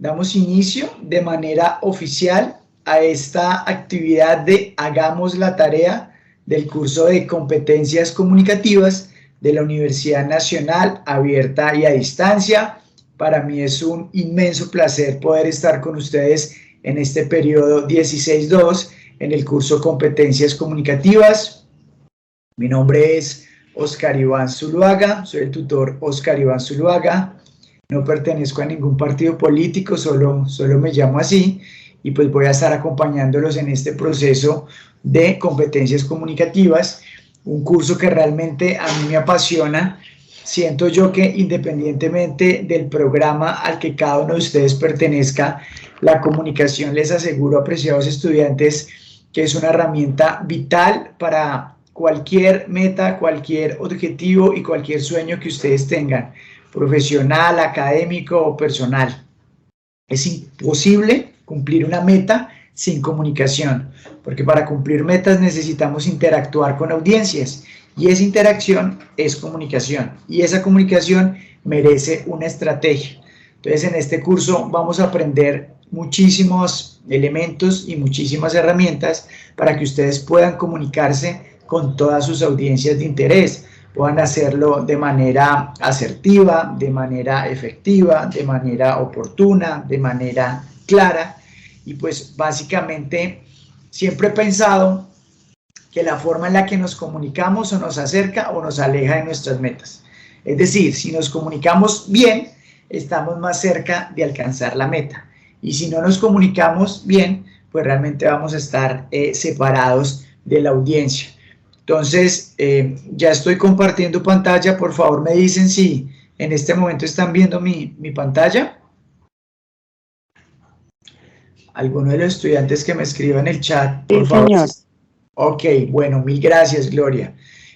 Damos inicio de manera oficial a esta actividad de Hagamos la Tarea del curso de Competencias Comunicativas de la Universidad Nacional Abierta y a Distancia. Para mí es un inmenso placer poder estar con ustedes en este periodo 16-2 en el curso Competencias Comunicativas. Mi nombre es Oscar Iván Zuluaga, soy el tutor Oscar Iván Zuluaga. No pertenezco a ningún partido político, solo me llamo así, y pues voy a estar acompañándolos en este proceso de competencias comunicativas, un curso que realmente a mí me apasiona. Siento yo que independientemente del programa al que cada uno de ustedes pertenezca, la comunicación, les aseguro, apreciados estudiantes, que es una herramienta vital para cualquier meta, cualquier objetivo y cualquier sueño que ustedes tengan, profesional, académico o personal. Es imposible cumplir una meta sin comunicación, porque para cumplir metas necesitamos interactuar con audiencias, y esa interacción es comunicación, y esa comunicación merece una estrategia. Entonces, en este curso vamos a aprender muchísimos elementos y muchísimas herramientas para que ustedes puedan comunicarse con todas sus audiencias de interés, puedan hacerlo de manera asertiva, de manera efectiva, de manera oportuna, de manera clara. Y pues básicamente siempre he pensado que la forma en la que nos comunicamos o nos acerca o nos aleja de nuestras metas. Es decir, si nos comunicamos bien, estamos más cerca de alcanzar la meta. Y si no nos comunicamos bien, pues realmente vamos a estar separados de la audiencia. Entonces, ya estoy compartiendo pantalla. Por favor, me dicen si en este momento están viendo mi pantalla. ¿Alguno de los estudiantes que me escriban en el chat, por favor? Señor. Ok, bueno, mil gracias, Gloria.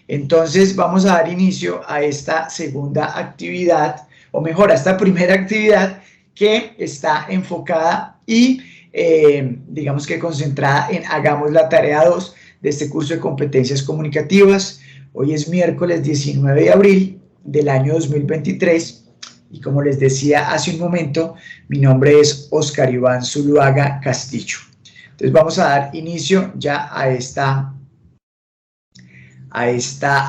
Entonces, vamos a dar inicio a esta segunda actividad, o mejor, a esta primera actividad que está enfocada y, digamos que concentrada en Hagamos la Tarea 2 de este curso de competencias comunicativas. Hoy es miércoles 19 de abril del año 2023 y, como les decía hace un momento, mi nombre es Oscar Iván Zuluaga Castillo. Entonces vamos a dar inicio ya a esta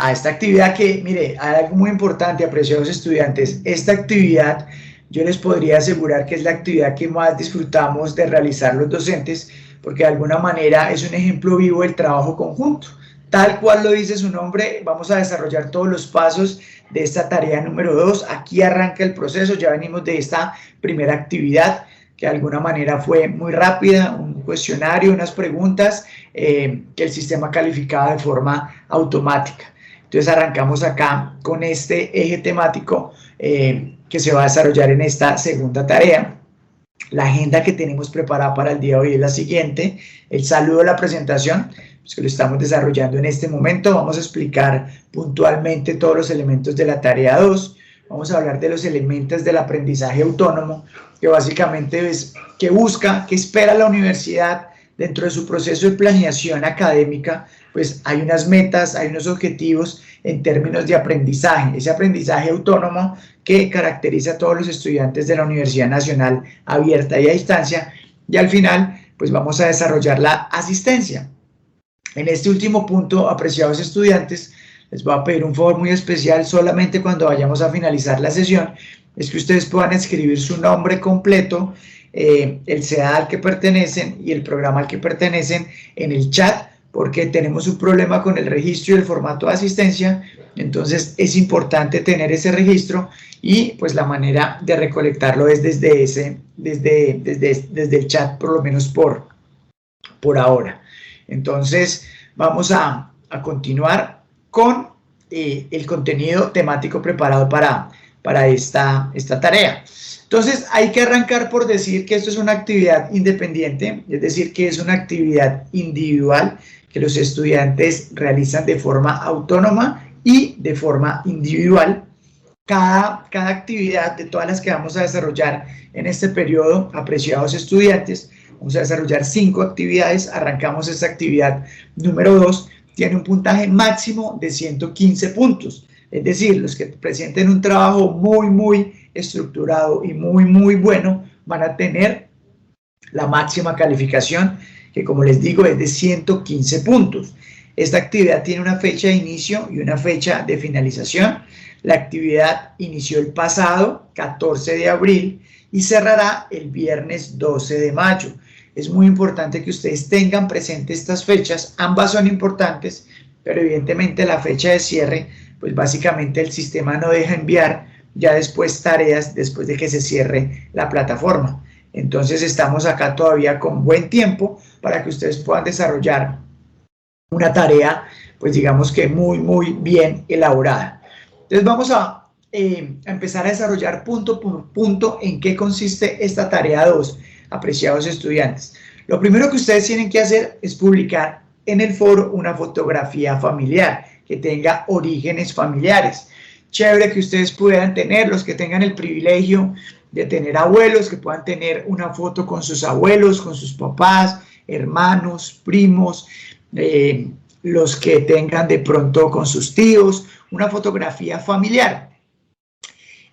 actividad que, mire, hay algo muy importante, apreciados estudiantes. Esta actividad yo les podría asegurar que es la actividad que más disfrutamos de realizar los docentes, porque de alguna manera es un ejemplo vivo del trabajo conjunto. Tal cual lo dice su nombre, vamos a desarrollar todos los pasos de esta tarea número 2. Aquí arranca el proceso, ya venimos de esta primera actividad, que de alguna manera fue muy rápida, un cuestionario, unas preguntas que el sistema calificaba de forma automática. Entonces arrancamos acá con este eje temático que se va a desarrollar en esta segunda tarea. La agenda que tenemos preparada para el día de hoy es la siguiente: el saludo a la presentación, pues que lo estamos desarrollando en este momento. Vamos a explicar puntualmente todos los elementos de la tarea 2. Vamos a hablar de los elementos del aprendizaje autónomo, que básicamente es que busca, que espera la universidad dentro de su proceso de planeación académica. Pues hay unas metas, hay unos objetivos en términos de aprendizaje, ese aprendizaje autónomo que caracteriza a todos los estudiantes de la Universidad Nacional Abierta y a Distancia. Y al final, pues vamos a desarrollar la asistencia. En este último punto, apreciados estudiantes, les voy a pedir un favor muy especial. Solamente cuando vayamos a finalizar la sesión, es que ustedes puedan escribir su nombre completo, el CEDA al que pertenecen y el programa al que pertenecen en el chat, porque tenemos un problema con el registro y el formato de asistencia. Entonces es importante tener ese registro, y pues la manera de recolectarlo es desde el chat, por lo menos por ahora. Entonces vamos a continuar con el contenido temático preparado para esta tarea. Entonces hay que arrancar por decir que esto es una actividad independiente, es decir, que es una actividad individual que los estudiantes realizan de forma autónoma y de forma individual. Cada actividad de todas las que vamos a desarrollar en este periodo, apreciados estudiantes, vamos a desarrollar 5 actividades. Arrancamos esta actividad número 2, tiene un puntaje máximo de 115 puntos. Es decir, los que presenten un trabajo muy estructurado y muy bueno van a tener la máxima calificación, que como les digo es de 115 puntos. Esta actividad tiene una fecha de inicio y una fecha de finalización. La actividad inició el pasado 14 de abril y cerrará el viernes 12 de mayo. Es muy importante que ustedes tengan presente estas fechas, ambas son importantes, pero evidentemente la fecha de cierre, pues básicamente el sistema no deja enviar ya después tareas después de que se cierre la plataforma. Entonces estamos acá todavía con buen tiempo para que ustedes puedan desarrollar una tarea, pues digamos que muy bien elaborada. Entonces vamos a empezar a desarrollar punto por punto en qué consiste esta tarea 2, apreciados estudiantes. Lo primero que ustedes tienen que hacer es publicar en el foro una fotografía familiar que tenga orígenes familiares. Chévere que ustedes puedan tener, los que tengan el privilegio de tener abuelos, que puedan tener una foto con sus abuelos, con sus papás, hermanos, primos, los que tengan de pronto con sus tíos, una fotografía familiar.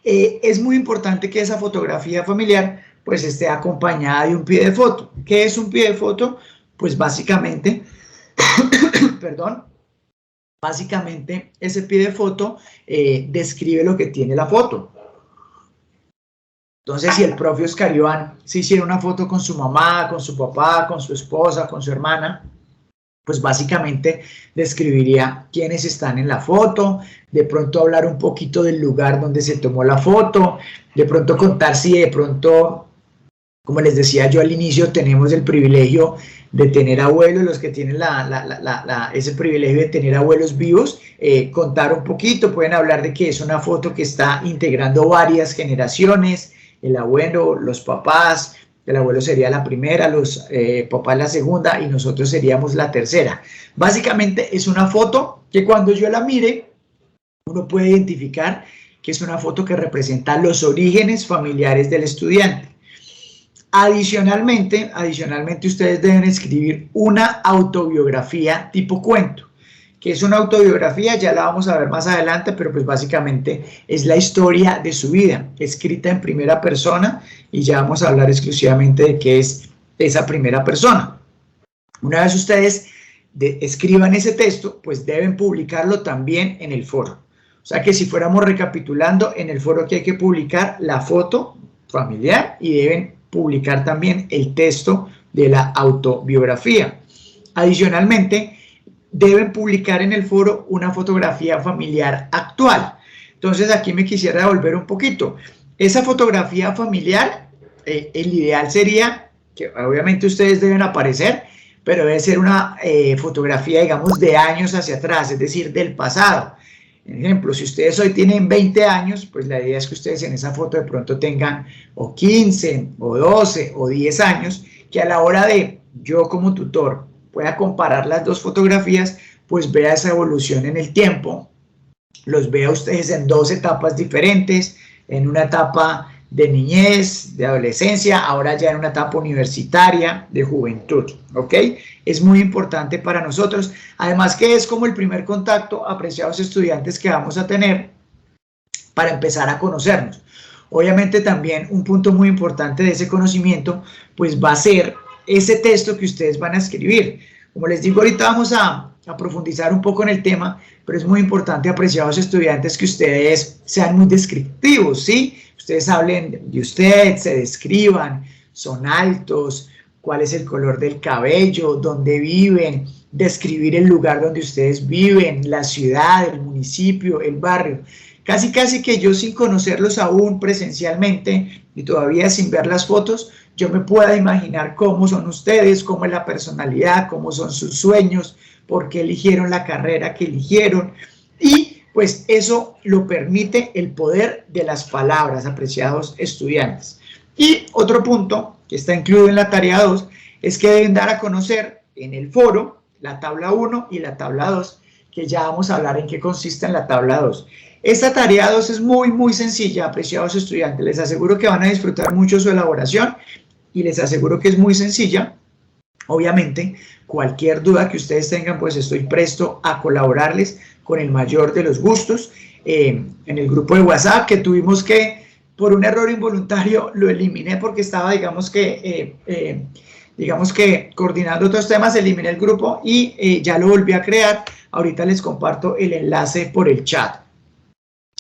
Es muy importante que esa fotografía familiar pues esté acompañada de un pie de foto. ¿Qué es un pie de foto? Pues básicamente, perdón, básicamente ese pie de foto describe lo que tiene la foto. Entonces, si el profe Oscar Iván se hiciera una foto con su mamá, con su papá, con su esposa, con su hermana, pues básicamente describiría quiénes están en la foto, de pronto hablar un poquito del lugar donde se tomó la foto, de pronto contar si de pronto, como les decía yo al inicio, tenemos el privilegio de tener abuelos, los que tienen ese privilegio de tener abuelos vivos, contar un poquito, pueden hablar de que es una foto que está integrando varias generaciones, el abuelo, los papás, el abuelo sería la primera, los papás la segunda y nosotros seríamos la tercera. Básicamente es una foto que cuando yo la mire, uno puede identificar que es una foto que representa los orígenes familiares del estudiante. Adicionalmente ustedes deben escribir una autobiografía tipo cuento. ¿Qué es una autobiografía? Ya la vamos a ver más adelante, pero pues básicamente es la historia de su vida, escrita en primera persona, y ya vamos a hablar exclusivamente de qué es esa primera persona. Una vez ustedes escriban ese texto, pues deben publicarlo también en el foro. O sea que si fuéramos recapitulando, en el foro que hay que publicar la foto familiar y deben publicar también el texto de la autobiografía. Adicionalmente, deben publicar en el foro una fotografía familiar actual. Entonces aquí me quisiera devolver un poquito. Esa fotografía familiar, el ideal sería, que obviamente ustedes deben aparecer, pero debe ser una fotografía, digamos, de años hacia atrás, es decir, del pasado. Por ejemplo, si ustedes hoy tienen 20 años, pues la idea es que ustedes en esa foto de pronto tengan o 15, o 12, o 10 años, que a la hora de yo como tutor pueda comparar las dos fotografías, pues vea esa evolución en el tiempo, los vea ustedes en dos etapas diferentes, en una etapa de niñez, de adolescencia, ahora ya en una etapa universitaria, de juventud, ¿ok? Es muy importante para nosotros, además que es como el primer contacto, apreciados estudiantes, que vamos a tener para empezar a conocernos. Obviamente también un punto muy importante de ese conocimiento, pues va a ser ese texto que ustedes van a escribir. Como les digo, ahorita vamos a profundizar un poco en el tema, pero es muy importante, apreciados estudiantes, que ustedes sean muy descriptivos, ¿sí? Ustedes hablen de usted, se describan, son altos, cuál es el color del cabello, dónde viven, describir el lugar donde ustedes viven, la ciudad, el municipio, el barrio. Casi que yo, sin conocerlos aún presencialmente y todavía sin ver las fotos, yo me pueda imaginar cómo son ustedes, cómo es la personalidad, cómo son sus sueños, por qué eligieron la carrera que eligieron. Y pues eso lo permite el poder de las palabras, apreciados estudiantes. Y otro punto que está incluido en la tarea 2 es que deben dar a conocer en el foro la tabla 1 y la tabla 2, que ya vamos a hablar en qué consiste en la tabla 2. Esta tarea 2 es muy sencilla, apreciados estudiantes. Les aseguro que van a disfrutar mucho su elaboración y les aseguro que es muy sencilla. Obviamente, cualquier duda que ustedes tengan, pues estoy presto a colaborarles con el mayor de los gustos. En el grupo de WhatsApp, que tuvimos que por un error involuntario lo eliminé porque estaba, digamos que coordinando otros temas, eliminé el grupo y ya lo volví a crear. Ahorita les comparto el enlace por el chat.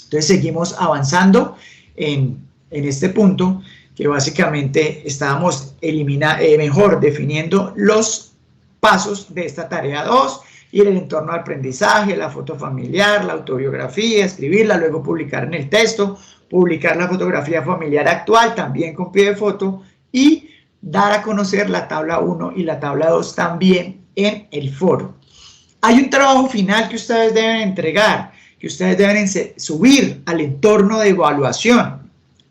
Entonces seguimos avanzando en este punto, que básicamente estábamos definiendo los pasos de esta tarea 2, y el entorno de aprendizaje, la foto familiar, la autobiografía, escribirla, luego publicar en el texto, publicar la fotografía familiar actual, también con pie de foto, y dar a conocer la tabla 1 y la tabla 2 también en el foro. Hay un trabajo final que ustedes deben entregar, que ustedes deben subir al entorno de evaluación.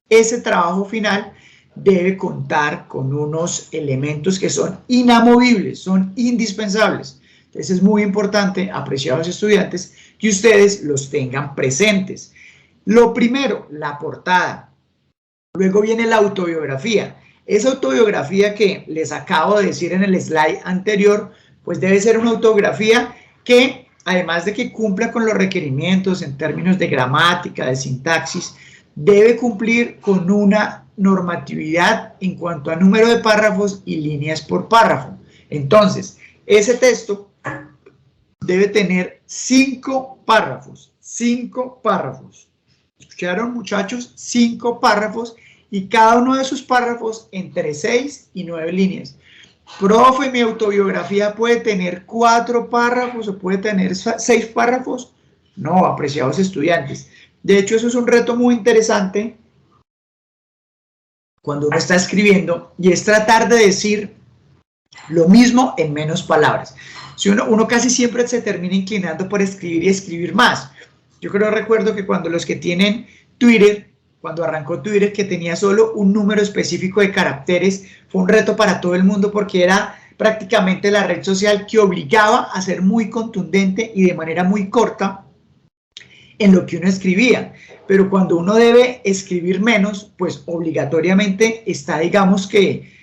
Ese trabajo final debe contar con unos elementos que son inamovibles, son indispensables. Entonces es muy importante, apreciados estudiantes, que ustedes los tengan presentes. Lo primero, la portada. Luego viene la autobiografía. Esa autobiografía que les acabo de decir en el slide anterior, pues debe ser una autobiografía que, además de que cumpla con los requerimientos en términos de gramática, de sintaxis, debe cumplir con una normatividad en cuanto a número de párrafos y líneas por párrafo. Entonces, ese texto debe tener 5 párrafos. 5 párrafos. ¿Escucharon, muchachos? 5 párrafos, y cada uno de esos párrafos entre 6 y 9 líneas. Profe, mi autobiografía puede tener 4 párrafos o puede tener 6 párrafos. No, apreciados estudiantes. De hecho, eso es un reto muy interesante cuando uno está escribiendo, y es tratar de decir lo mismo en menos palabras. Si uno casi siempre se termina inclinando por escribir y escribir más. Yo recuerdo que cuando los que tienen Twitter, cuando arrancó Twitter, que tenía solo un número específico de caracteres, fue un reto para todo el mundo porque era prácticamente la red social que obligaba a ser muy contundente y de manera muy corta en lo que uno escribía. Pero cuando uno debe escribir menos, pues obligatoriamente está, digamos que,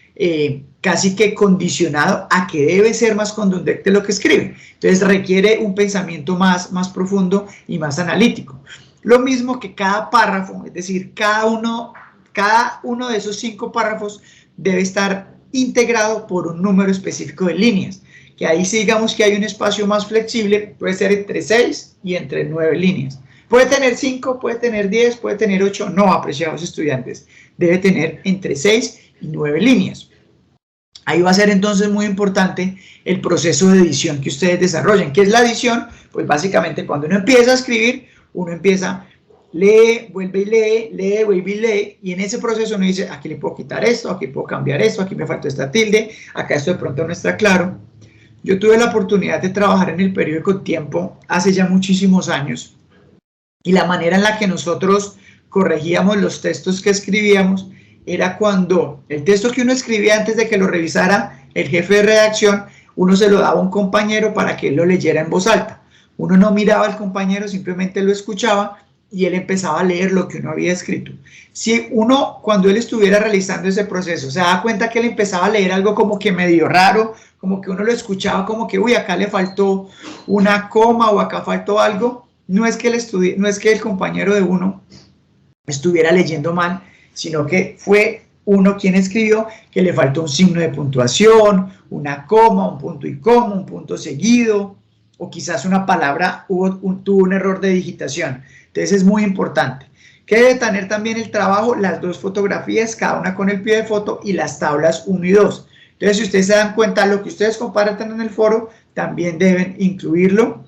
casi que condicionado a que debe ser más contundente lo que escribe. Entonces requiere un pensamiento más profundo y más analítico. Lo mismo que cada párrafo, es decir, cada uno de esos 5 párrafos debe estar integrado por un número específico de líneas, que ahí sí, digamos que hay un espacio más flexible, puede ser entre 6 y entre 9 líneas. Puede tener 5, puede tener 10, puede tener 8, no, apreciados estudiantes, debe tener entre 6 y 9 líneas. Ahí va a ser entonces muy importante el proceso de edición que ustedes desarrollen. ¿Qué es la edición? Pues básicamente cuando uno empieza a escribir, uno empieza, lee, vuelve y lee, lee, vuelve y lee, y en ese proceso uno dice, aquí le puedo quitar esto, aquí puedo cambiar esto, aquí me faltó esta tilde, acá esto de pronto no está claro. Yo tuve la oportunidad de trabajar en el periódico Tiempo hace ya muchísimos años, y la manera en la que nosotros corregíamos los textos que escribíamos era cuando el texto que uno escribía antes de que lo revisara el jefe de redacción, uno se lo daba a un compañero para que él lo leyera en voz alta. Uno no miraba al compañero, simplemente lo escuchaba y él empezaba a leer lo que uno había escrito. Si uno, cuando él estuviera realizando ese proceso, se daba cuenta que él empezaba a leer algo como que medio raro, como que uno lo escuchaba como que, uy, acá le faltó una coma o acá faltó algo, no es que el compañero de uno estuviera leyendo mal, sino que fue uno quien escribió que le faltó un signo de puntuación, una coma, un punto y coma, un punto seguido, o quizás una palabra tuvo un error de digitación. Entonces es muy importante. Que debe tener también el trabajo, las 2 fotografías, cada una con el pie de foto, y las tablas 1 y 2. Entonces, si ustedes se dan cuenta, lo que ustedes comparten en el foro, también deben incluirlo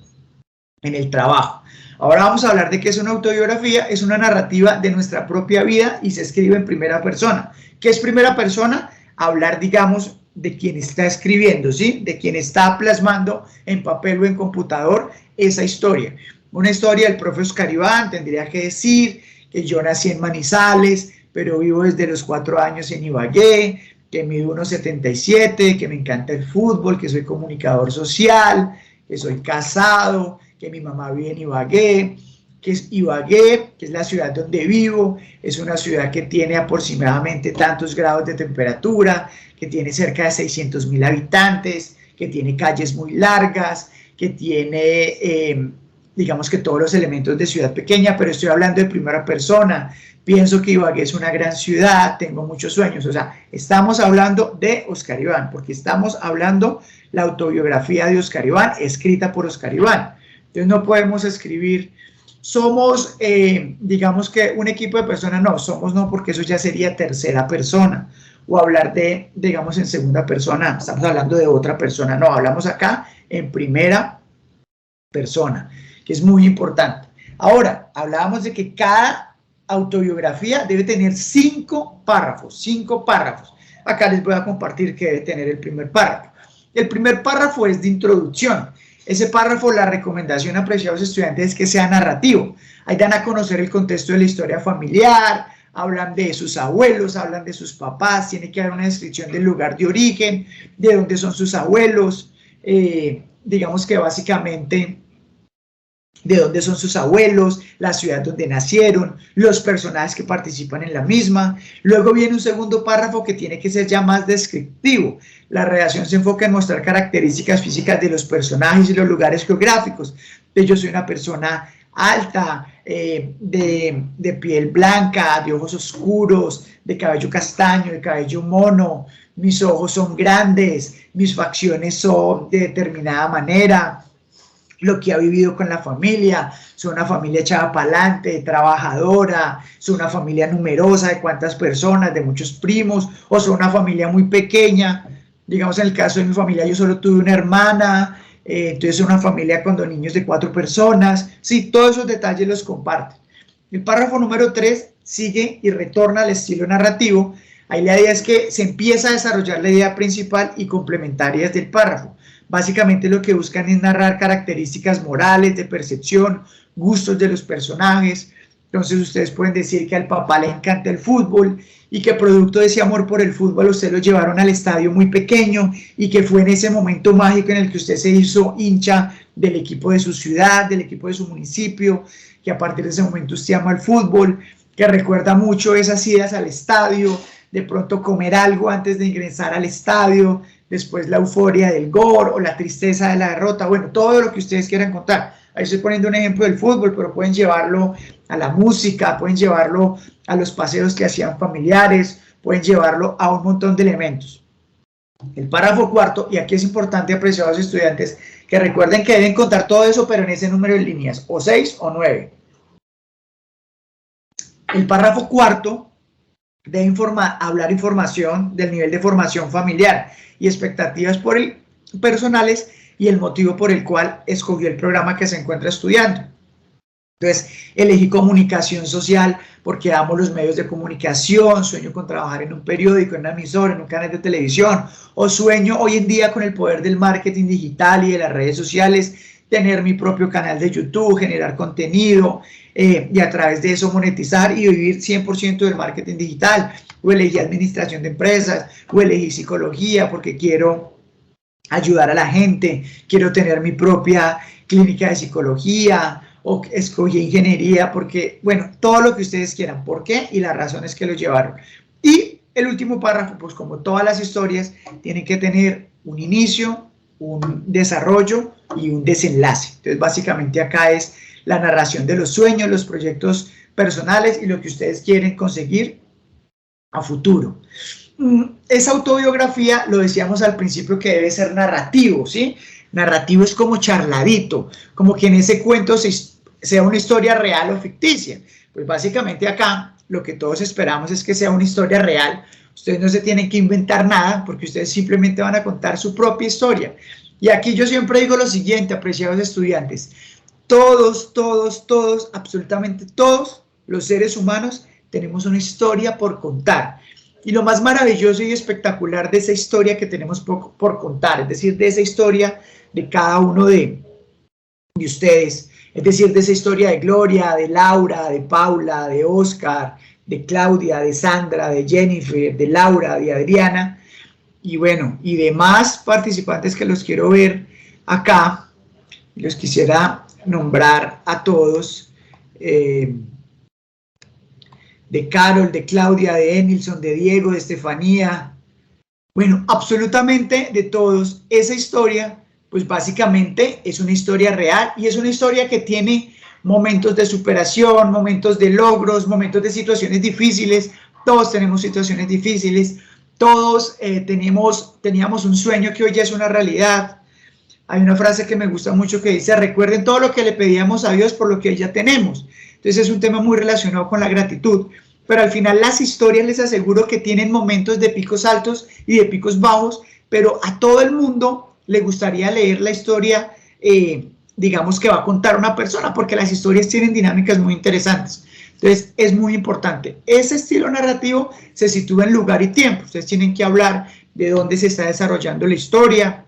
en el trabajo. Ahora vamos a hablar de qué es una autobiografía. Es una narrativa de nuestra propia vida y se escribe en primera persona. ¿Qué es primera persona? Hablar, digamos, de quien está escribiendo, ¿sí? De quien está plasmando en papel o en computador esa historia. Una historia del profe Oscar Iván tendría que decir que yo nací en Manizales, pero vivo desde los 4 años en Ibagué, que mido 1,77, que me encanta el fútbol, que soy comunicador social, que soy casado, que mi mamá vive en Ibagué, que es Ibagué, que es la ciudad donde vivo, es una ciudad que tiene aproximadamente tantos grados de temperatura, que tiene cerca de 600.000 habitantes, que tiene calles muy largas, que tiene digamos que todos los elementos de ciudad pequeña, pero estoy hablando de primera persona. Pienso que Ibagué es una gran ciudad, tengo muchos sueños. O sea, estamos hablando de Oscar Iván, porque estamos hablando la autobiografía de Oscar Iván, escrita por Oscar Iván. Entonces no podemos escribir, somos, digamos que un equipo de personas, no, somos no, porque eso ya sería tercera persona, o hablar de, digamos, en segunda persona, estamos hablando de otra persona, no, hablamos acá en primera persona, que es muy importante. Ahora, hablábamos de que cada autobiografía debe tener 5 párrafos, 5 párrafos. Acá les voy a compartir que debe tener el primer párrafo. El primer párrafo es de introducción. Ese párrafo, la recomendación, apreciados estudiantes, es que sea narrativo. Ahí dan a conocer el contexto de la historia familiar, hablan de sus abuelos, hablan de sus papás, tiene que haber una descripción del lugar de origen, de dónde son sus abuelos, digamos que básicamente de dónde son sus abuelos, la ciudad donde nacieron, los personajes que participan en la misma. Luego viene un segundo párrafo que tiene que ser ya más descriptivo. La redacción se enfoca en mostrar características físicas de los personajes y los lugares geográficos. Yo soy una persona alta, de piel blanca, de ojos oscuros, de cabello castaño, de cabello mono, mis ojos son grandes, mis facciones son de determinada manera, lo que ha vivido con la familia, son una familia echada para adelante, trabajadora, son una familia numerosa, de cuántas personas, de muchos primos, o son una familia muy pequeña. Digamos, en el caso de mi familia, yo solo tuve una hermana, entonces una familia con 2 niños de 4 personas. Sí, todos esos detalles los comparten. El párrafo número 3 sigue y retorna al estilo narrativo. Ahí la idea es que se empieza a desarrollar la idea principal y complementarias del párrafo. Básicamente lo que buscan es narrar características morales, de percepción, gustos de los personajes. Entonces ustedes pueden decir que al papá le encanta el fútbol y que producto de ese amor por el fútbol usted lo llevaron al estadio muy pequeño y que fue en ese momento mágico en el que usted se hizo hincha del equipo de su ciudad, del equipo de su municipio, que a partir de ese momento usted ama el fútbol, que recuerda mucho esas idas al estadio, de pronto comer algo antes de ingresar al estadio, después la euforia del gol o la tristeza de la derrota, bueno, todo lo que ustedes quieran contar. Ahí estoy poniendo un ejemplo del fútbol, pero pueden llevarlo a la música, pueden llevarlo a los paseos que hacían familiares, pueden llevarlo a un montón de elementos. El párrafo cuarto, y aquí es importante, apreciados estudiantes, que recuerden que deben contar todo eso, pero en ese número de líneas, o 6 o 9. El párrafo cuarto debe hablar información del nivel de formación familiar y expectativas personales y el motivo por el cual escogió el programa que se encuentra estudiando. Entonces, elegí comunicación social porque amo los medios de comunicación, sueño con trabajar en un periódico, en una emisora, en un canal de televisión, o sueño hoy en día con el poder del marketing digital y de las redes sociales, tener mi propio canal de YouTube, generar contenido y a través de eso monetizar y vivir 100% del marketing digital. O elegí administración de empresas, o elegí psicología porque quiero ayudar a la gente, quiero tener mi propia clínica de psicología, o escogí ingeniería porque, bueno, todo lo que ustedes quieran, por qué y las razones que lo llevaron. Y el último párrafo, pues como todas las historias, tienen que tener un inicio, un desarrollo y un desenlace. Entonces, básicamente acá es la narración de los sueños, los proyectos personales y lo que ustedes quieren conseguir a futuro. Esa autobiografía, lo decíamos al principio, que debe ser narrativo, ¿sí? Narrativo es como charladito, como que en ese cuento sea una historia real o ficticia. Pues básicamente acá lo que todos esperamos es que sea una historia real. Ustedes no se tienen que inventar nada porque ustedes simplemente van a contar su propia historia. Y aquí yo siempre digo lo siguiente, apreciados estudiantes, todos, absolutamente todos los seres humanos tenemos una historia por contar. Y lo más maravilloso y espectacular de esa historia que tenemos por contar, es decir, de esa historia de cada uno de ustedes, es decir, de esa historia de Gloria, de Laura, de Paula, de Oscar, de Claudia, de Sandra, de Jennifer, de Laura, de Adriana, y bueno, y demás participantes que los quiero ver acá, los quisiera nombrar a todos, de Carol, de Claudia, de Enilson, de Diego, de Estefanía, bueno, absolutamente de todos. Esa historia Pues básicamente es una historia real y es una historia que tiene momentos de superación, momentos de logros, momentos de situaciones difíciles. Todos tenemos situaciones difíciles, todos teníamos un sueño que hoy ya es una realidad. Hay una frase que me gusta mucho que dice: recuerden todo lo que le pedíamos a Dios por lo que hoy ya tenemos. Entonces es un tema muy relacionado con la gratitud, pero al final las historias, les aseguro que tienen momentos de picos altos y de picos bajos, pero a todo el mundo le gustaría leer la historia, digamos, que va a contar una persona, porque las historias tienen dinámicas muy interesantes. Entonces es muy importante. Ese estilo narrativo se sitúa en lugar y tiempo. Ustedes tienen que hablar de dónde se está desarrollando la historia,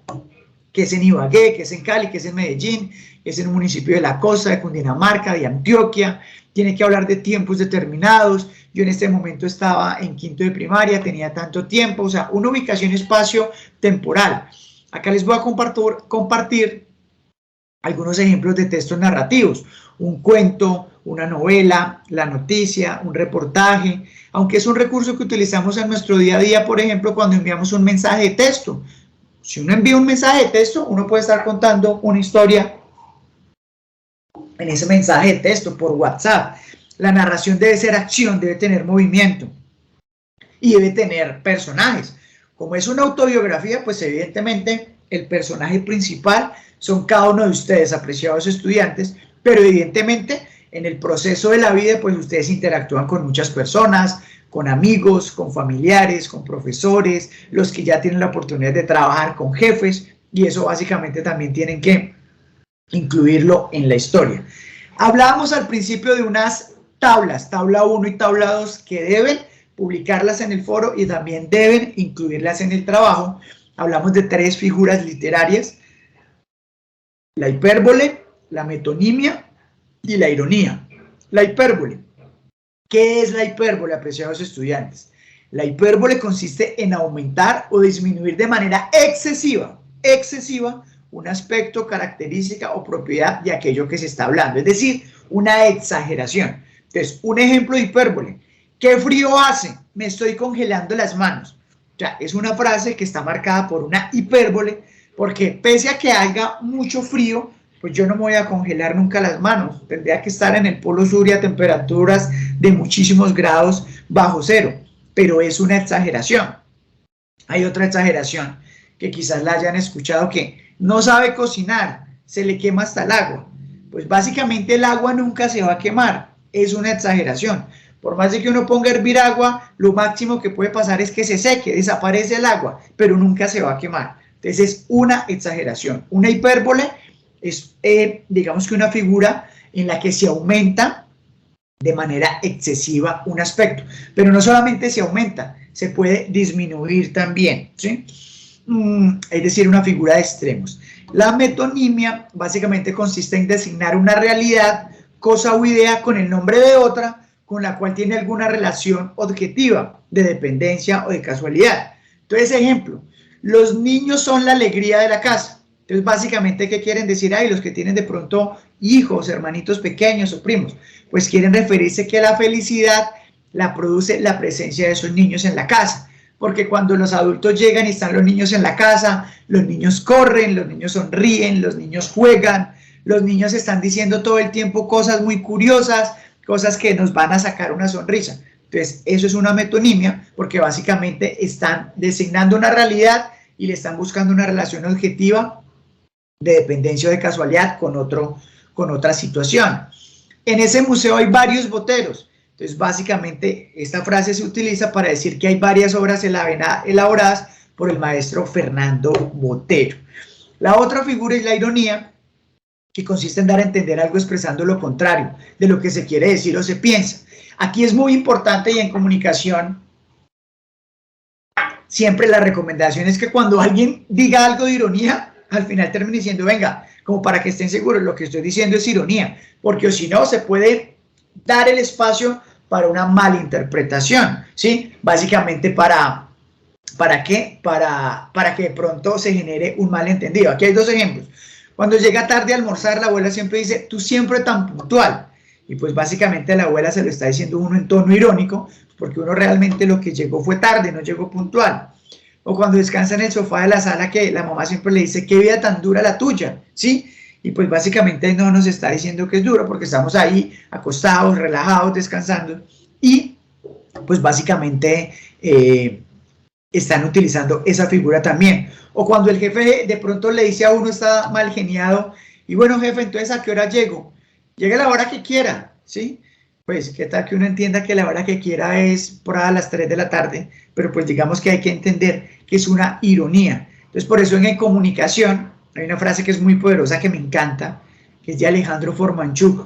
que es en Ibagué, que es en Cali, que es en Medellín, que es en un municipio de la costa, de Cundinamarca, de Antioquia. Tiene que hablar de tiempos determinados. Yo en este momento estaba en quinto de primaria, tenía tanto tiempo, o sea, una ubicación espacio-temporal. Acá les voy a compartir algunos ejemplos de textos narrativos: un cuento, una novela, la noticia, un reportaje, aunque es un recurso que utilizamos en nuestro día a día, por ejemplo, cuando enviamos un mensaje de texto. Si uno envía un mensaje de texto, uno puede estar contando una historia en ese mensaje de texto por WhatsApp. La narración debe ser acción, debe tener movimiento y debe tener personajes. Como es una autobiografía, pues evidentemente el personaje principal son cada uno de ustedes, apreciados estudiantes, pero evidentemente en el proceso de la vida, pues ustedes interactúan con muchas personas, con amigos, con familiares, con profesores, los que ya tienen la oportunidad de trabajar con jefes, y eso básicamente también tienen que incluirlo en la historia. Hablábamos al principio de unas tablas, tabla 1 y tabla 2, que deben publicarlas en el foro y también deben incluirlas en el trabajo. Hablamos de 3 figuras literarias: la hipérbole, la metonimia y la ironía. La hipérbole. ¿Qué es la hipérbole, apreciados estudiantes? La hipérbole consiste en aumentar o disminuir de manera excesiva un aspecto, característica o propiedad de aquello que se está hablando, es decir, una exageración. Entonces, un ejemplo de hipérbole: ¿qué frío hace? Me estoy congelando las manos. O sea, es una frase que está marcada por una hipérbole, porque pese a que haga mucho frío, pues yo no me voy a congelar nunca las manos. Tendría que estar en el polo sur y a temperaturas de muchísimos grados bajo cero, pero es una exageración. Hay otra exageración que quizás la hayan escuchado: que no sabe cocinar, se le quema hasta el agua. Pues básicamente el agua nunca se va a quemar, es una exageración. Por más de que uno ponga a hervir agua, lo máximo que puede pasar es que se seque, desaparece el agua, pero nunca se va a quemar. Entonces es una exageración. Una hipérbole es, digamos que una figura en la que se aumenta de manera excesiva un aspecto, pero no solamente se aumenta, se puede disminuir también, ¿sí? Es decir, una figura de extremos. La metonimia básicamente consiste en designar una realidad, cosa o idea con el nombre de otra, con la cual tiene alguna relación objetiva, de dependencia o de casualidad. Entonces, ejemplo: los niños son la alegría de la casa. Entonces, básicamente, ¿qué quieren decir ahí? Los que tienen de pronto hijos, hermanitos pequeños o primos, pues quieren referirse que la felicidad la produce la presencia de esos niños en la casa. Porque cuando los adultos llegan y están los niños en la casa, los niños corren, los niños sonríen, los niños juegan, los niños están diciendo todo el tiempo cosas muy curiosas, cosas que nos van a sacar una sonrisa. Entonces, eso es una metonimia, porque básicamente están designando una realidad y le están buscando una relación objetiva de dependencia o de casualidad con otra situación. En ese museo hay varios boteros. Entonces, básicamente, esta frase se utiliza para decir que hay varias obras elaboradas por el maestro Fernando Botero. La otra figura es la ironía, que consiste en dar a entender algo expresando lo contrario de lo que se quiere decir o se piensa. Aquí es muy importante, y en comunicación siempre la recomendación es que cuando alguien diga algo de ironía, al final termine diciendo: venga, como para que estén seguros, lo que estoy diciendo es ironía, porque si no, se puede dar el espacio para una malinterpretación, ¿sí? Básicamente, ¿para qué? Para que de pronto se genere un malentendido. Aquí hay 2 ejemplos. Cuando llega tarde a almorzar, la abuela siempre dice: tú siempre tan puntual. Y pues básicamente la abuela se lo está diciendo uno en tono irónico, porque uno realmente lo que llegó fue tarde, no llegó puntual. O cuando descansa en el sofá de la sala, que la mamá siempre le dice, qué vida tan dura la tuya, ¿sí? Y pues básicamente no nos está diciendo que es duro porque estamos ahí acostados, relajados, descansando. Y pues básicamente están utilizando esa figura también. O cuando el jefe de pronto le dice a uno, está mal geniado, y bueno, jefe, entonces ¿a qué hora llego? Llegue a la hora que quiera, ¿sí? Pues qué tal que uno entienda que la hora que quiera es por ahí a las 3 de la tarde, pero pues digamos que hay que entender que es una ironía. Entonces por eso en comunicación hay una frase que es muy poderosa que me encanta, que es de Alejandro Formanchuk,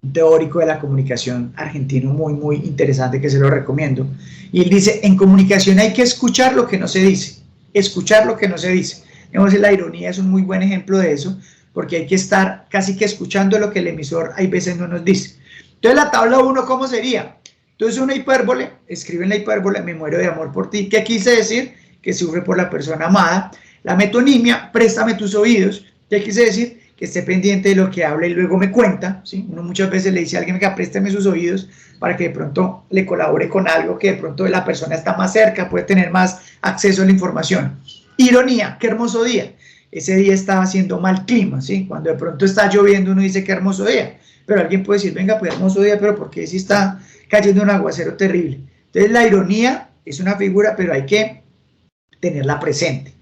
un teórico de la comunicación argentino muy interesante que se lo recomiendo. Y él dice, en comunicación hay que escuchar lo que no se dice, escuchar lo que no se dice. Digamos, la ironía es un muy buen ejemplo de eso, porque hay que estar casi que escuchando lo que el emisor hay veces no nos dice. Entonces la tabla 1, ¿cómo sería? Entonces una hipérbole, escriben la hipérbole, me muero de amor por ti. ¿Qué quise decir? Que sufre por la persona amada. La metonimia, préstame tus oídos. ¿Qué quise decir? Que esté pendiente de lo que habla y luego me cuenta, ¿sí? Uno muchas veces le dice a alguien que présteme sus oídos para que de pronto le colabore con algo que de pronto la persona está más cerca, puede tener más acceso a la información. Ironía, qué hermoso día. Ese día estaba haciendo mal clima, ¿sí? Cuando de pronto está lloviendo uno dice qué hermoso día, pero alguien puede decir, venga, pues hermoso día, pero ¿por qué si está cayendo un aguacero terrible? Entonces la ironía es una figura, pero hay que tenerla presente.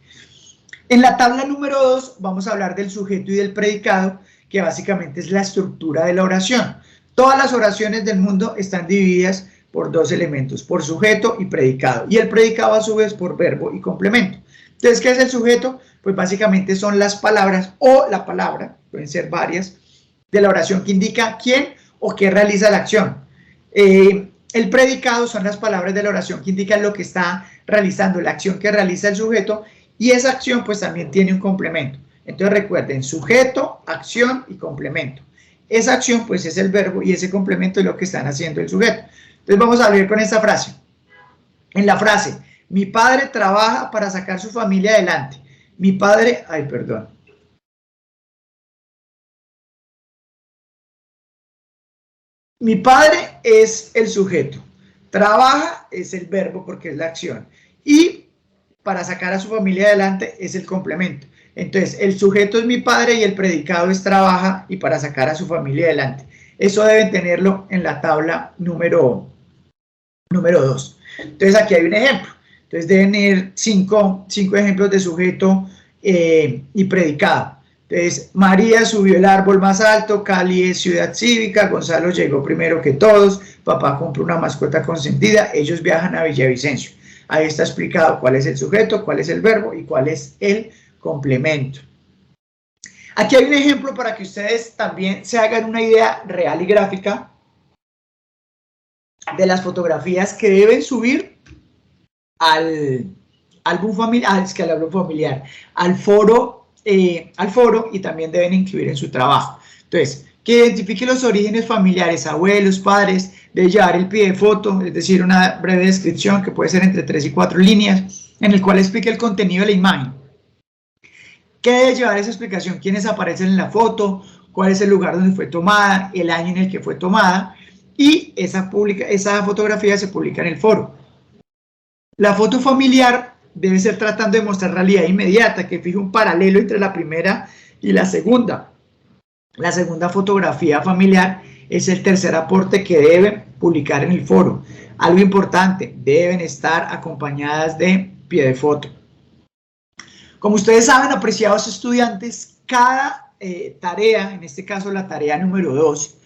En la tabla número 2 vamos a hablar del sujeto y del predicado, que básicamente es la estructura de la oración. Todas las oraciones del mundo están divididas por dos elementos, por sujeto y predicado, y el predicado a su vez por verbo y complemento. Entonces, ¿qué es el sujeto? Pues básicamente son las palabras o la palabra, pueden ser varias, de la oración que indica quién o qué realiza la acción. El predicado son las palabras de la oración que indican lo que está realizando, la acción que realiza el sujeto, y esa acción pues también tiene un complemento. Entonces recuerden, sujeto, acción y complemento. Esa acción pues es el verbo y ese complemento es lo que están haciendo el sujeto. Entonces vamos a ver con esta frase. En la frase, mi padre trabaja para sacar su familia adelante. Mi padre, Mi padre es el sujeto. Trabaja es el verbo porque es la acción. Y para sacar a su familia adelante es el complemento. Entonces, el sujeto es mi padre y el predicado es trabaja y para sacar a su familia adelante. Eso deben tenerlo en la tabla número 2. Entonces, aquí hay un ejemplo. Entonces, deben tener cinco ejemplos de sujeto y predicado. Entonces, María subió el árbol más alto, Cali es ciudad cívica, Gonzalo llegó primero que todos, papá compró una mascota consentida, ellos viajan a Villavicencio. Ahí está explicado cuál es el sujeto, cuál es el verbo y cuál es el complemento. Aquí hay un ejemplo para que ustedes también se hagan una idea real y gráfica de las fotografías que deben subir al álbum familiar, al foro y también deben incluir en su trabajo. Entonces, que identifique los orígenes familiares, abuelos, padres, de llevar el pie de foto, es decir, una breve descripción que puede ser entre 3 y 4 líneas, en el cual explique el contenido de la imagen. ¿Qué debe llevar esa explicación? ¿Quiénes aparecen en la foto? ¿Cuál es el lugar donde fue tomada? ¿El año en el que fue tomada? Y esa fotografía se publica en el foro. La foto familiar debe ser tratando de mostrar realidad inmediata, que fije un paralelo entre la primera y la segunda. La segunda fotografía familiar es el tercer aporte que deben publicar en el foro. Algo importante, deben estar acompañadas de pie de foto. Como ustedes saben, apreciados estudiantes, cada tarea, en este caso la tarea número 2,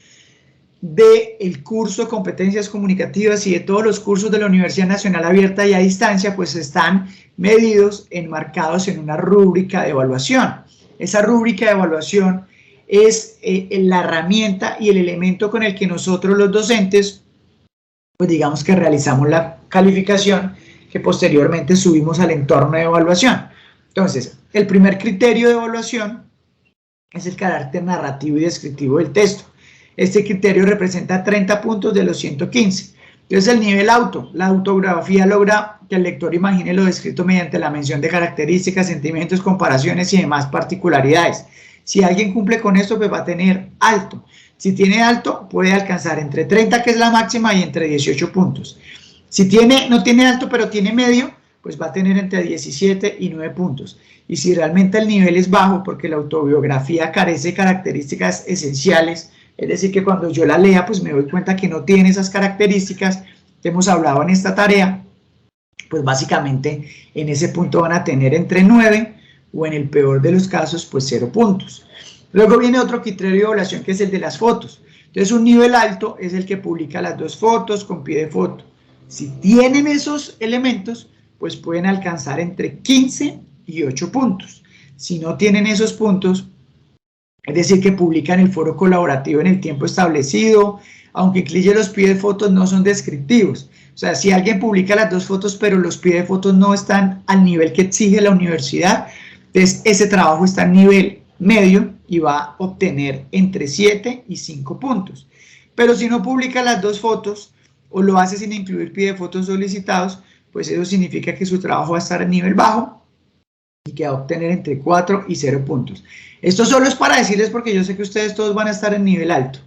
del curso de competencias comunicativas y de todos los cursos de la Universidad Nacional Abierta y a Distancia, pues están medidos, enmarcados en una rúbrica de evaluación. Esa rúbrica de evaluación es la herramienta y el elemento con el que nosotros los docentes, pues digamos que realizamos la calificación que posteriormente subimos al entorno de evaluación. Entonces, el primer criterio de evaluación es el carácter narrativo y descriptivo del texto. Este criterio representa 30 puntos de los 115. Entonces, el nivel la autografía logra que el lector imagine lo descrito mediante la mención de características, sentimientos, comparaciones y demás particularidades. Si alguien cumple con esto, pues va a tener alto. Si tiene alto, puede alcanzar entre 30, que es la máxima, y entre 18 puntos. Si no tiene alto, pero tiene medio, pues va a tener entre 17 y 9 puntos. Y si realmente el nivel es bajo, porque la autobiografía carece de características esenciales, es decir, que cuando yo la lea, pues me doy cuenta que no tiene esas características que hemos hablado en esta tarea, pues básicamente en ese punto van a tener entre 9 o en el peor de los casos, pues 0 puntos. Luego viene otro criterio de evaluación que es el de las fotos. Entonces un nivel alto es el que publica las 2 fotos con pie de foto. Si tienen esos elementos, pues pueden alcanzar entre 15 y 8 puntos. Si no tienen esos puntos, es decir, que publican el foro colaborativo en el tiempo establecido, aunque incluye los pie de fotos no son descriptivos. O sea, si alguien publica las 2 fotos, pero los pie de fotos no están al nivel que exige la universidad, entonces ese trabajo está a nivel medio y va a obtener entre 7 y 5 puntos. Pero si no publica las 2 fotos o lo hace sin incluir pie de fotos solicitados, pues eso significa que su trabajo va a estar a nivel bajo y que va a obtener entre 4 y 0 puntos. Esto solo es para decirles porque yo sé que ustedes todos van a estar en nivel alto.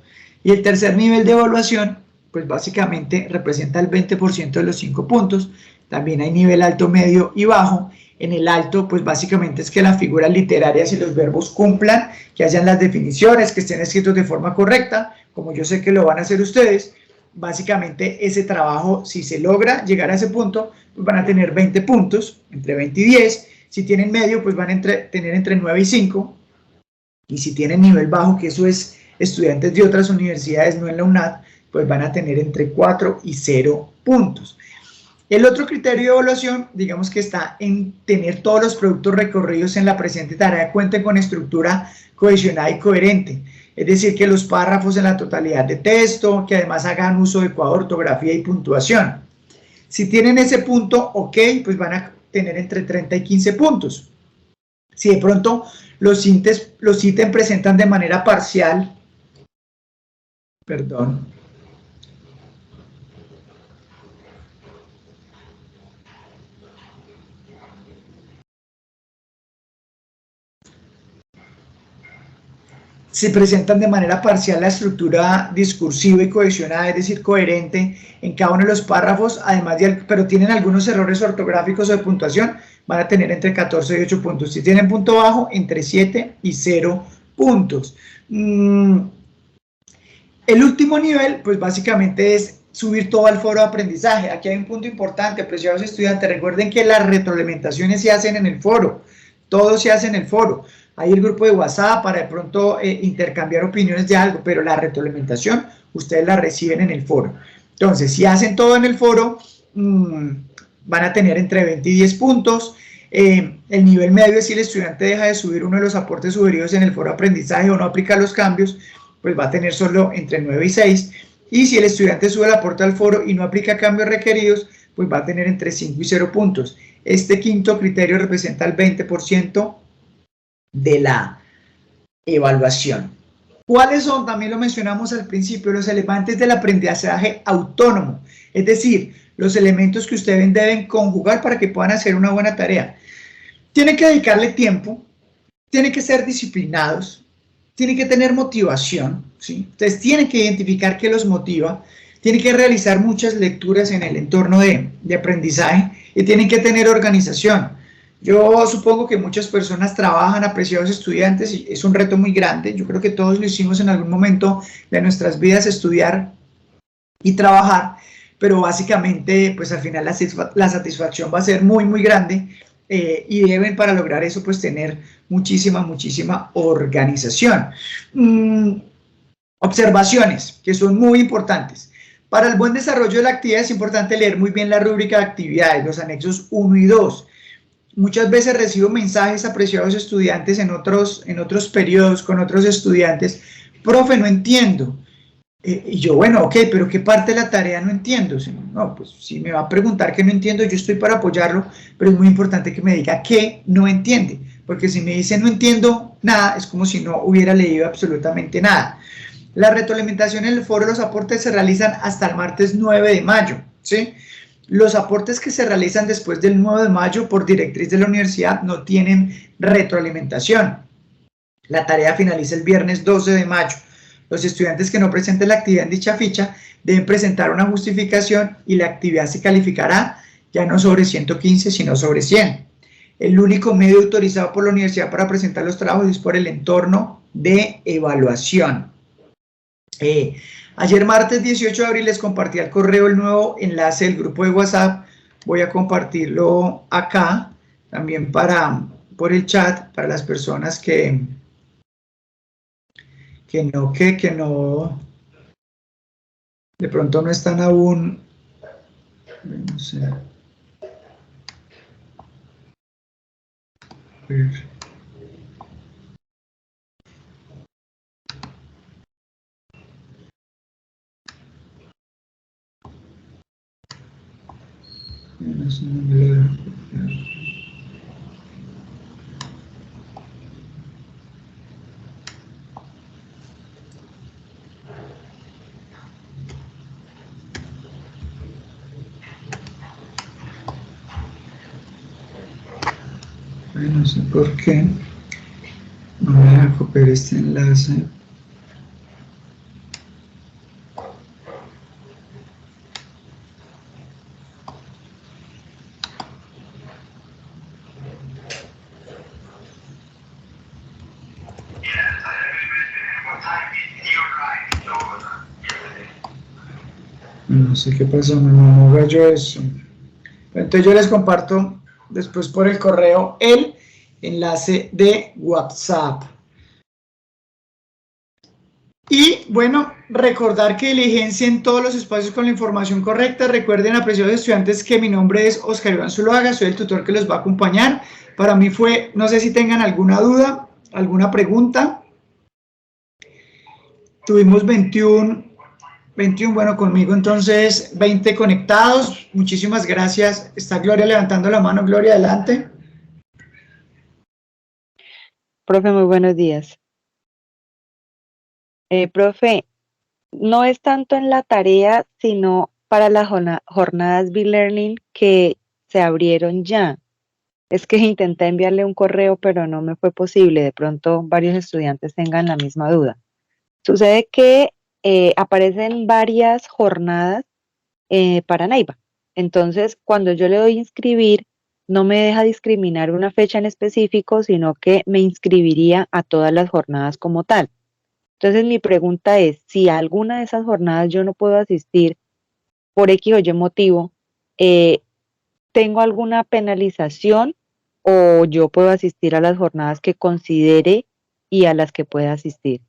Y el tercer nivel de evaluación, pues básicamente representa el 20% de los 5 puntos. También hay nivel alto, medio y bajo. En el alto, pues básicamente es que las figuras literarias y los verbos cumplan, que hayan las definiciones, que estén escritos de forma correcta, como yo sé que lo van a hacer ustedes. Básicamente ese trabajo, si se logra llegar a ese punto, pues van a tener 20 puntos, entre 20 y 10. Si tienen medio, pues van a tener entre 9 y 5. Y si tienen nivel bajo, que eso es estudiantes de otras universidades, no en la UNAD, pues van a tener entre 4 y 0 puntos. El otro criterio de evaluación, digamos que está en tener todos los productos recorridos en la presente tarea cuenten con estructura cohesionada y coherente. Es decir, que los párrafos en la totalidad de texto, que además hagan uso de adecuada ortografía y puntuación. Si tienen ese punto, ok, pues van a tener entre 30 y 15 puntos. Si de pronto los ítems presentan de manera parcial, perdón, se presentan de manera parcial la estructura discursiva y cohesionada, es decir, coherente en cada uno de los párrafos, además pero tienen algunos errores ortográficos o de puntuación, van a tener entre 14 y 8 puntos. Si tienen punto bajo, entre 7 y 0 puntos. El último nivel, pues básicamente es subir todo al foro de aprendizaje. Aquí hay un punto importante, apreciados estudiantes, recuerden que las retroalimentaciones se hacen en el foro, todo se hace en el foro. Hay el grupo de WhatsApp para de pronto intercambiar opiniones de algo, pero la retroalimentación ustedes la reciben en el foro. Entonces, si hacen todo en el foro, van a tener entre 20 y 10 puntos. El nivel medio es si el estudiante deja de subir uno de los aportes sugeridos en el foro de aprendizaje o no aplica los cambios, pues va a tener solo entre 9 y 6. Y si el estudiante sube el aporte al foro y no aplica cambios requeridos, pues va a tener entre 5 y 0 puntos. Este quinto criterio representa el 20% de la evaluación. ¿Cuáles son? También lo mencionamos al principio, los elementos del aprendizaje autónomo, es decir, los elementos que ustedes deben conjugar para que puedan hacer una buena tarea. Tienen que dedicarle tiempo, tienen que ser disciplinados, tienen que tener motivación, ¿sí? Entonces tienen que identificar qué los motiva, tienen que realizar muchas lecturas en el entorno de aprendizaje y tienen que tener organización. Yo supongo que muchas personas trabajan, apreciados estudiantes, y es un reto muy grande. Yo creo que todos lo hicimos en algún momento de nuestras vidas, estudiar y trabajar, pero básicamente, pues al final la satisfacción va a ser muy, muy grande y deben para lograr eso, pues tener muchísima organización. Observaciones, que son muy importantes. Para el buen desarrollo de la actividad es importante leer muy bien la rúbrica de actividades, los anexos 1 y 2. Muchas veces recibo mensajes, apreciados estudiantes, en otros periodos con otros estudiantes, profe, no entiendo. Y yo, bueno, ok, pero ¿qué parte de la tarea no entiendo? No, pues si me va a preguntar qué no entiendo, yo estoy para apoyarlo, pero es muy importante que me diga qué no entiende, porque si me dice no entiendo nada, es como si no hubiera leído absolutamente nada. La retroalimentación en el foro, los aportes se realizan hasta el martes 9 de mayo, ¿sí? Los aportes que se realizan después del 9 de mayo por directriz de la universidad no tienen retroalimentación. La tarea finaliza el viernes 12 de mayo. Los estudiantes que no presenten la actividad en dicha ficha deben presentar una justificación y la actividad se calificará ya no sobre 115, sino sobre 100. El único medio autorizado por la universidad para presentar los trabajos es por el entorno de evaluación. Ayer martes 18 de abril les compartí al correo el nuevo enlace del grupo de WhatsApp. Voy a compartirlo acá también por el chat para las personas que no, de pronto no están aún, no sé. No sé por qué no me deja copiar este enlace. No sé qué pasó, no haga yo eso. Entonces yo les comparto después por el correo el enlace de WhatsApp. Y bueno, recordar que diligencien todos los espacios con la información correcta. Recuerden, apreciados estudiantes, que mi nombre es Oscar Iván Zuluaga, soy el tutor que los va a acompañar. Para mí fue, no sé si tengan alguna duda, alguna pregunta. Tuvimos 21, bueno, conmigo entonces 20 conectados. Muchísimas gracias. Está Gloria levantando la mano. Gloria, adelante. Profe, muy buenos días. Profe, no es tanto en la tarea, sino para las jornadas B-Learning que se abrieron ya. Es que intenté enviarle un correo, pero no me fue posible. De pronto varios estudiantes tengan la misma duda. Sucede que aparecen varias jornadas para Neiva. Entonces, cuando yo le doy inscribir, no me deja discriminar una fecha en específico, sino que me inscribiría a todas las jornadas como tal. Entonces, mi pregunta es, si a alguna de esas jornadas yo no puedo asistir por X o Y motivo, eh, ¿tengo alguna penalización o yo puedo asistir a las jornadas que considere y a las que pueda asistir?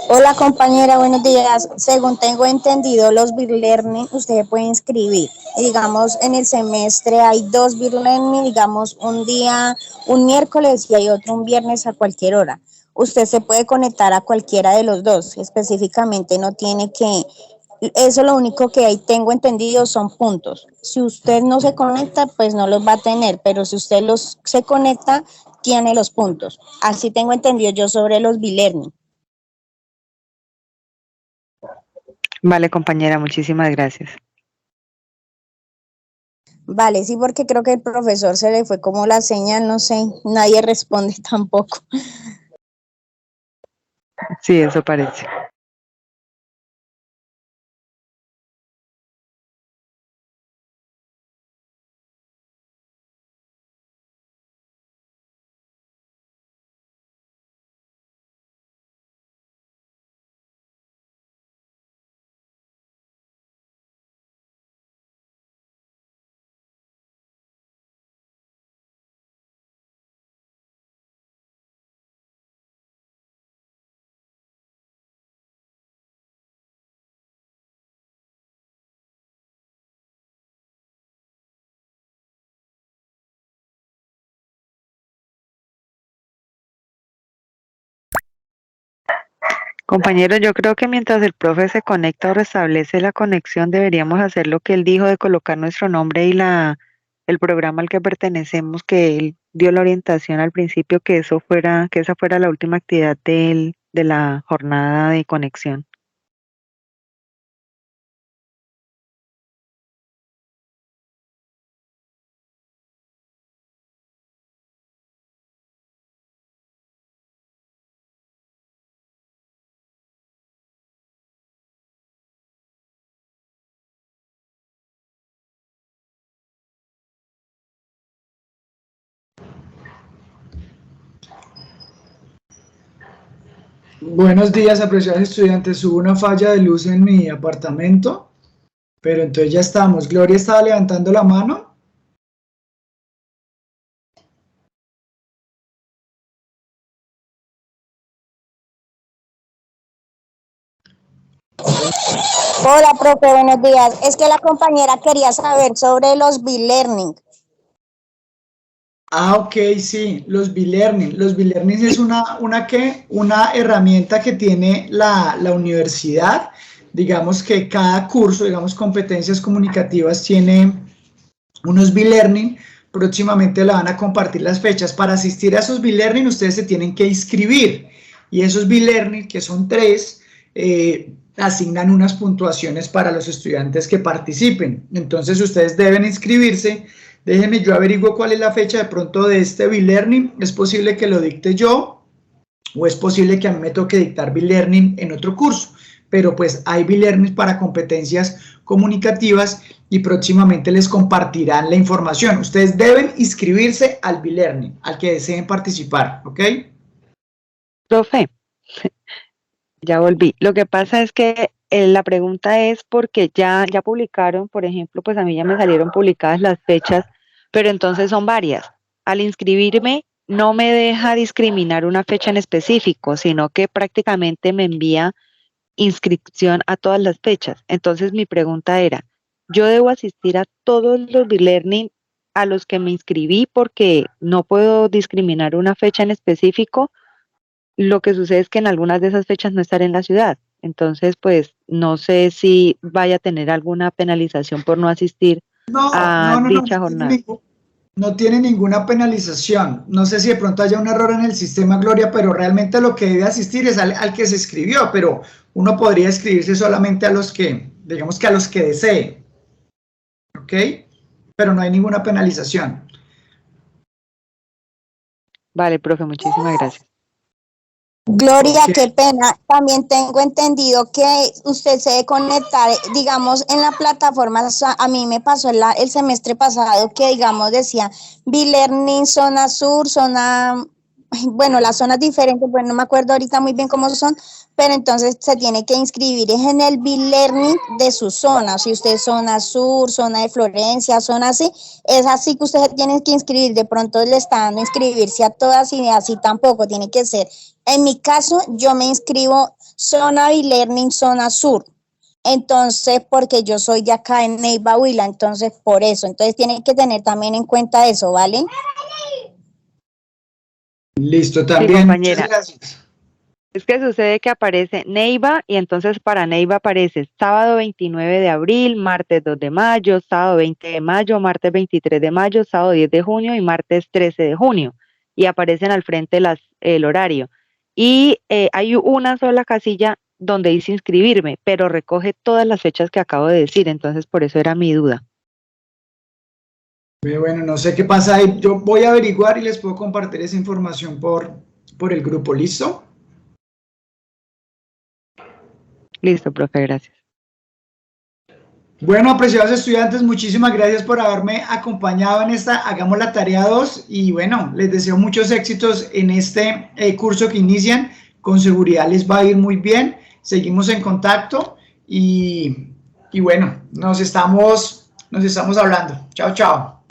Hola compañera, buenos días. Según tengo entendido, los B-Learning usted puede inscribir. Digamos, en el semestre hay 2 B-Learning, digamos, un día, un miércoles y hay otro un viernes a cualquier hora. Usted se puede conectar a cualquiera de los dos. Específicamente no tiene que... Eso lo único que ahí tengo entendido son puntos. Si usted no se conecta, pues no los va a tener, pero si usted se conecta, tiene los puntos. Así tengo entendido yo sobre los B-Learning. Vale, compañera, muchísimas gracias. Vale, sí, porque creo que el profesor se le fue como la señal, no sé, nadie responde tampoco. Sí, eso parece. Compañero, yo creo que mientras el profe se conecta o restablece la conexión, deberíamos hacer lo que él dijo de colocar nuestro nombre y el programa al que pertenecemos, que él dio la orientación al principio, que esa fuera la última actividad de la jornada de conexión. Buenos días, apreciados estudiantes. Hubo una falla de luz en mi apartamento, pero entonces ya estamos. Gloria estaba levantando la mano. Hola, profe, buenos días. Es que la compañera quería saber sobre los B-Learning. Ok, sí, los B-Learning. Los B-Learning es una herramienta que tiene la universidad. Digamos que cada curso, digamos, competencias comunicativas, tiene unos B-Learning. Próximamente le van a compartir las fechas. Para asistir a esos B-Learning, ustedes se tienen que inscribir. Y esos B-Learning, que son 3, asignan unas puntuaciones para los estudiantes que participen. Entonces, ustedes deben inscribirse. Déjenme, yo averiguo cuál es la fecha de pronto de este B-Learning. Es posible que lo dicte yo o es posible que a mí me toque dictar B-Learning en otro curso. Pero pues hay B-Learning para competencias comunicativas y próximamente les compartirán la información. Ustedes deben inscribirse al B-Learning, al que deseen participar, ¿ok? Profe, ya volví. Lo que pasa es que la pregunta es porque ya publicaron, por ejemplo, pues a mí ya me salieron publicadas las fechas, pero entonces son varias. Al inscribirme no me deja discriminar una fecha en específico, sino que prácticamente me envía inscripción a todas las fechas. Entonces mi pregunta era, ¿yo debo asistir a todos los B-Learning a los que me inscribí porque no puedo discriminar una fecha en específico? Lo que sucede es que en algunas de esas fechas no estaré en la ciudad. Entonces, pues no sé si vaya a tener alguna penalización por no asistir a dicha jornada. No tiene ninguna penalización. No sé si de pronto haya un error en el sistema, Gloria, pero realmente lo que debe asistir es al que se inscribió, pero uno podría inscribirse solamente a los que, digamos que a los que desee. ¿Ok? Pero no hay ninguna penalización. Vale, profe, muchísimas gracias. Gloria, qué pena. También tengo entendido que usted se debe conectar, digamos, en la plataforma. A mí me pasó el semestre pasado que, digamos, decía B-Learning, zona sur, bueno, las zonas diferentes, pues no me acuerdo ahorita muy bien cómo son, pero entonces se tiene que inscribir en el B-Learning de su zona. Si usted es zona sur, zona de Florencia, zona así, es así que usted tiene que inscribir. De pronto le está dando inscribirse a todas y así tampoco, tiene que ser. En mi caso, yo me inscribo zona B-Learning, zona sur. Entonces, porque yo soy de acá en Neiva, Huila, entonces por eso. Entonces tienen que tener también en cuenta eso, ¿vale? Listo, también. Sí, compañera. Muchas gracias. Es que sucede que aparece Neiva y entonces para Neiva aparece sábado 29 de abril, martes 2 de mayo, sábado 20 de mayo, martes 23 de mayo, sábado 10 de junio y martes 13 de junio. Y aparecen al frente el horario. Y hay una sola casilla donde dice inscribirme, pero recoge todas las fechas que acabo de decir, entonces por eso era mi duda. Bueno, no sé qué pasa ahí. Yo voy a averiguar y les puedo compartir esa información por el grupo. ¿Listo? Listo, profe, gracias. Bueno, apreciados estudiantes, muchísimas gracias por haberme acompañado en esta Hagamos la Tarea 2 y bueno, les deseo muchos éxitos en este curso que inician. Con seguridad les va a ir muy bien. Seguimos en contacto y bueno, nos estamos hablando. Chao, chao.